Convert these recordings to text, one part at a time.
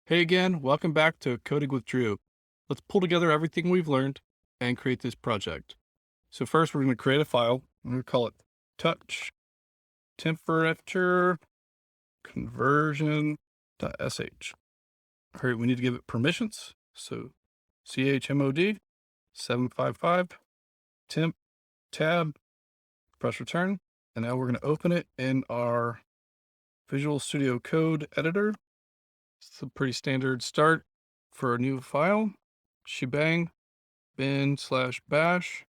Hey again, welcome back to Coding with Drew. Let's pull together everything we've learned and create this project. So first we're going to create a file. I'm going to call it touch temperature conversion.sh. All right, we need to give it permissions. So chmod 755 temp tab, press return. And now we're going to open it in our Visual Studio Code editor. It's a pretty standard start for a new file. Shebang, bin/bash.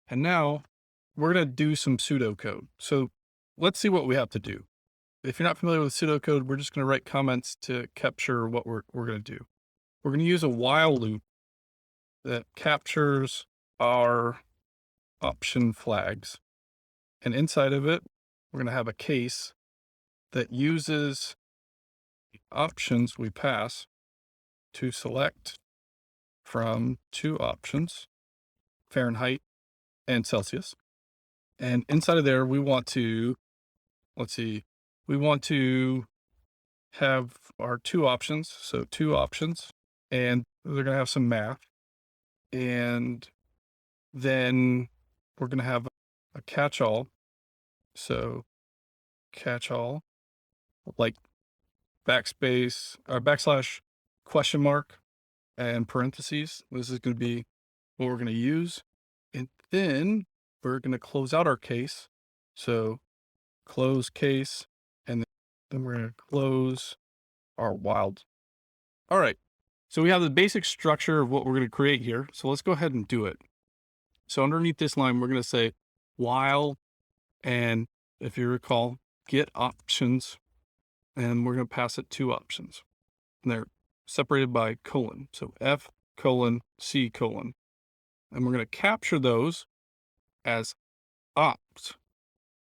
And now we're going to do some pseudocode. So let's see what we have to do. If you're not familiar with pseudocode, we're just going to write comments to capture what we're going to do. We're going to use a while loop that captures our option flags. And inside of it, we're going to have a case that uses the options we pass to select from two options, Fahrenheit and Celsius. And inside of there, we want to, we want to have our two options. So two options, and they're going to have some math. And then we're going to have a catch-all. So catch-all, like backspace or backslash question mark and parentheses. This is going to be what we're going to use. And then we're going to close out our case. So close case, and then we're going to close our wild. All right. So we have the basic structure of what we're going to create here. So let's go ahead and do it. So underneath this line, we're going to say while, and if you recall, get options, and we're going to pass it two options. And they're separated by colon. So F colon C colon. And we're going to capture those as ops.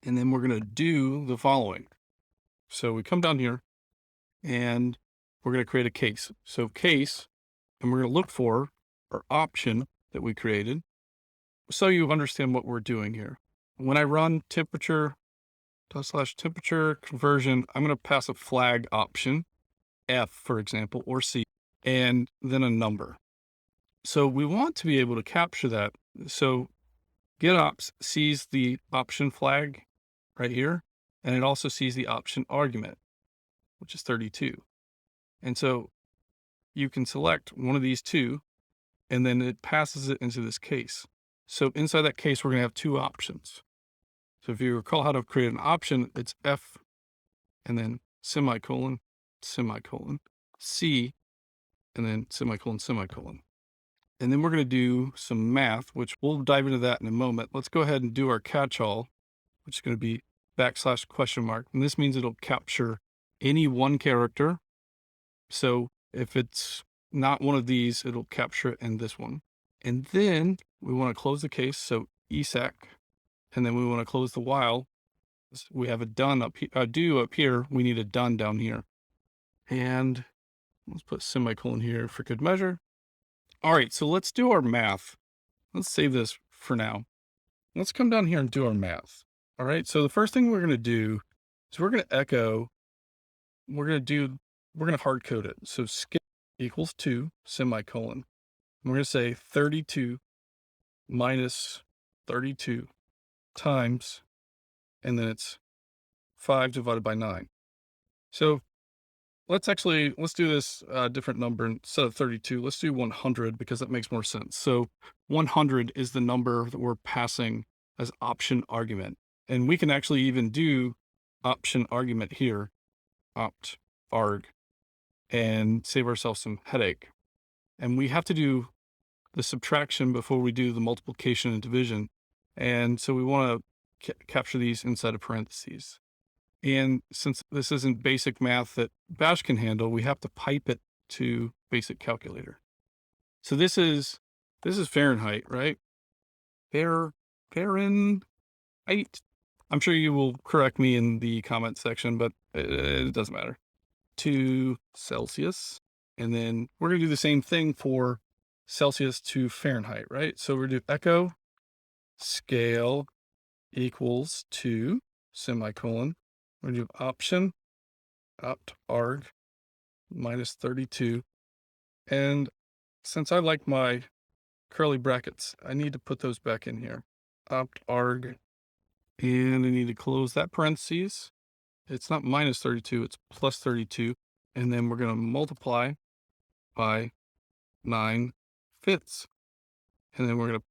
And then we're going to do the following. So we come down here and we're going to create a case. So case, and we're going to look for our option that we created so you understand what we're doing here. When I run temperature /temperature conversion, I'm going to pass a flag option, F, for example, or C, and then a number. So we want to be able to capture that. So getOps sees the option flag right here, and it also sees the option argument, which is 32. And so you can select one of these two, and then it passes it into this case. So inside that case, we're going to have two options. So if you recall how to create an option, it's F and then semicolon, semicolon, C, and then semicolon, semicolon. And then we're going to do some math, which we'll dive into that in a moment. Let's go ahead and do our catch-all, which is going to be backslash question mark. And this means it'll capture any one character. So if it's not one of these, it'll capture it in this one. And then we want to close the case. So ESAC, and then we want to close the while. We have a done up here, a do up here. We need a done down here. And let's put semicolon here for good measure. All right, so let's do our math. Let's save this for now. Let's come down here and do our math. All right, so the first thing we're going to do is we're going to echo, we're going to hard code it. So skip equals 2, semicolon. And we're going to say 32 minus 32 times, and then it's 5 divided by 9. So let's do this different number. Instead of 32, let's do 100 because that makes more sense. So 100 is the number that we're passing as option argument. And we can actually even do option argument here, opt arg, and save ourselves some headache. And we have to do the subtraction before we do the multiplication and division. And so we want to capture these inside of parentheses. And since this isn't basic math that Bash can handle, we have to pipe it to basic calculator. So this is Fahrenheit, right? Fahrenheit. I'm sure you will correct me in the comment section, but it doesn't matter. To Celsius. And then we're going to do the same thing for Celsius to Fahrenheit, right? So we're going to do echo scale equals to semicolon. We're going to do option opt arg minus 32. And since I like my curly brackets, I need to put those back in here. Opt arg. And I need to close that parentheses. It's not minus 32, it's plus 32. And then we're going to multiply by 9/5. And then we're going to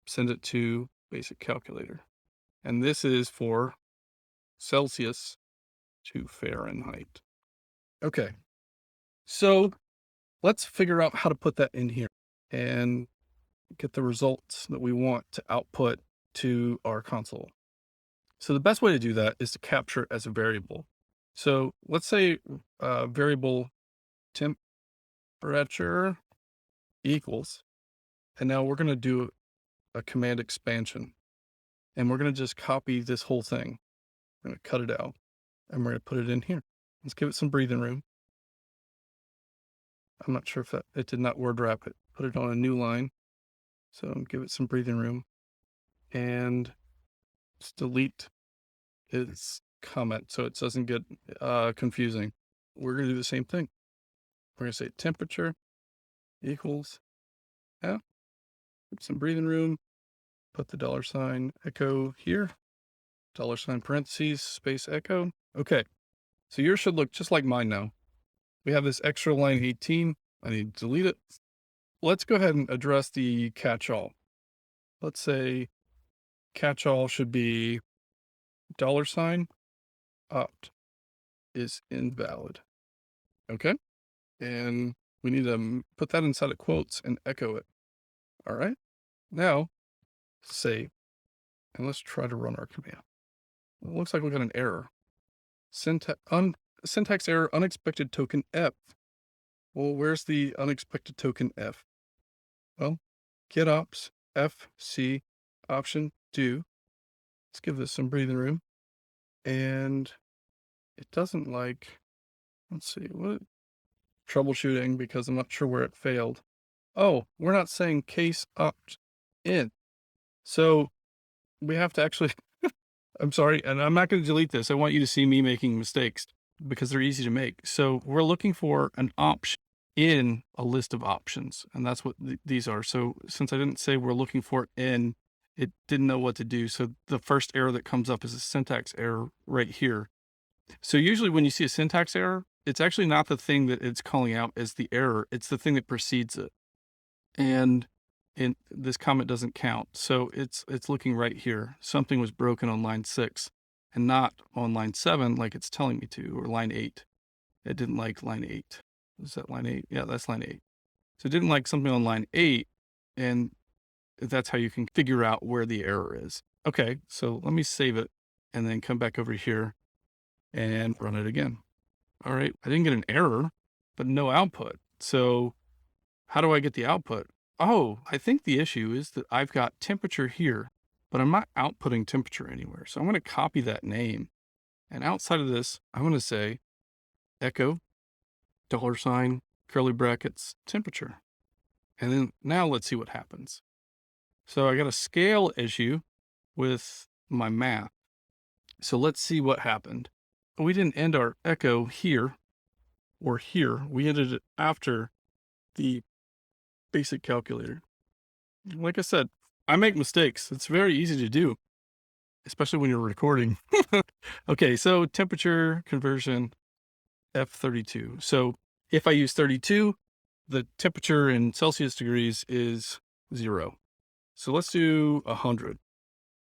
send it to basic calculator. And this is for Celsius to Fahrenheit. Okay. So let's figure out how to put that in here and get the results that we want to output to our console. So the best way to do that is to capture it as a variable. So let's say variable temperature equals, and now we're going to do a command expansion, and we're going to just copy this whole thing. We're going to cut it out, and we're going to put it in here. Let's give it some breathing room. I'm not sure if it did not word wrap it. Put it on a new line. So give it some breathing room, and just delete its comment so it doesn't get confusing. We're going to do the same thing. We're going to say temperature equals, yeah, put some breathing room, put the $ echo here, $ parentheses, space echo. Okay, so yours should look just like mine now. We have this extra line 18. I need to delete it. Let's go ahead and address the catch-all. Let's say catch-all should be $ opt is invalid. Okay. And we need to put that inside of quotes and echo it. All right. Now save. And let's try to run our command. It looks like we got an error. Syntax error, unexpected token F. Well, where's the unexpected token F? Well, get ops FC option do. Let's give this some breathing room. And it doesn't like, let's see, what troubleshooting because I'm not sure where it failed. Oh, we're not saying case opt in. So we have to actually, I'm sorry, and I'm not going to delete this. I want you to see me making mistakes because they're easy to make. So we're looking for an option in a list of options, and that's what these are. So since I didn't say we're looking for it in, it didn't know what to do. So the first error that comes up is a syntax error right here. So usually when you see a syntax error, it's actually not the thing that it's calling out as the error. It's the thing that precedes it. And this comment doesn't count. So it's looking right here. Something was broken on line 6 and not on line 7 like it's telling me to, or line 8. It didn't like line 8. Is that line 8? Yeah, that's line 8. So it didn't like something on line 8, and that's how you can figure out where the error is. Okay, so let me save it and then come back over here and run it again. All right, I didn't get an error, but no output. So how do I get the output? Oh, I think the issue is that I've got temperature here, but I'm not outputting temperature anywhere. So I'm going to copy that name. And outside of this, I'm going to say echo $ curly brackets temperature. And then now let's see what happens. So I got a scale issue with my math. So let's see what happened. We didn't end our echo here or here. We ended it after the basic calculator. Like I said, I make mistakes. It's very easy to do, especially when you're recording. Okay, so temperature conversion F32. So if I use 32, the temperature in Celsius degrees is 0. So let's do 100.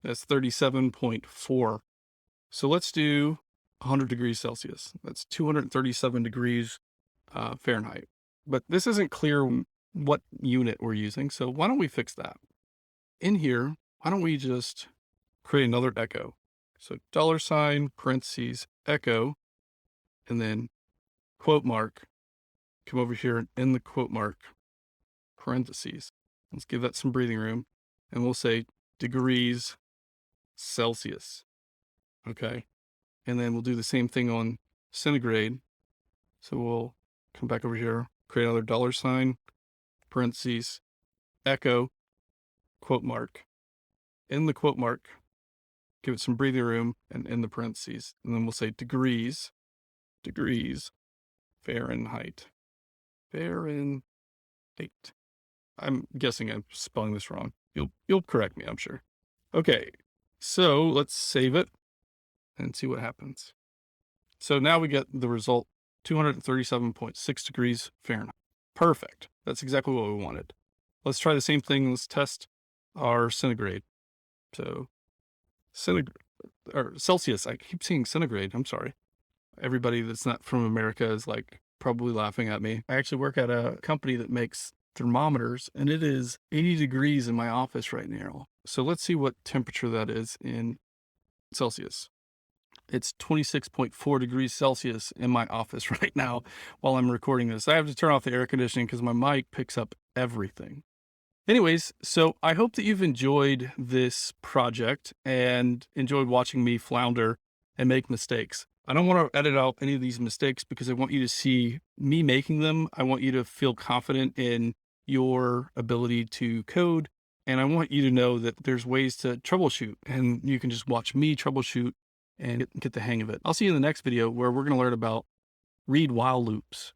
That's 37.4. So let's do 100 degrees Celsius. That's 237 degrees Fahrenheit. But this isn't clear what unit we're using, so why don't we fix that? In here, why don't we just create another echo? So $ parentheses echo, and then quote mark, come over here and in the quote mark, parentheses. Let's give that some breathing room, and we'll say degrees Celsius. Okay, and then we'll do the same thing on centigrade. So we'll come back over here, create another $ parentheses echo, quote mark. In the quote mark, give it some breathing room and in the parentheses. And then we'll say degrees Fahrenheit. Fahrenheit. I'm guessing I'm spelling this wrong. You'll correct me, I'm sure. Okay, so let's save it and see what happens. So now we get the result, 237.6 degrees Fahrenheit. Perfect. That's exactly what we wanted. Let's try the same thing. Let's test our centigrade. So Celsius. I keep saying centigrade. I'm sorry. Everybody that's not from America is like probably laughing at me. I actually work at a company that makes thermometers, and it is 80 degrees in my office right now. So let's see what temperature that is in Celsius. It's 26.4 degrees Celsius in my office right now while I'm recording this. I have to turn off the air conditioning because my mic picks up everything. Anyways, so I hope that you've enjoyed this project and enjoyed watching me flounder and make mistakes. I don't want to edit out any of these mistakes because I want you to see me making them. I want you to feel confident in your ability to code. And I want you to know that there's ways to troubleshoot, and you can just watch me troubleshoot and get the hang of it. I'll see you in the next video where we're going to learn about read while loops.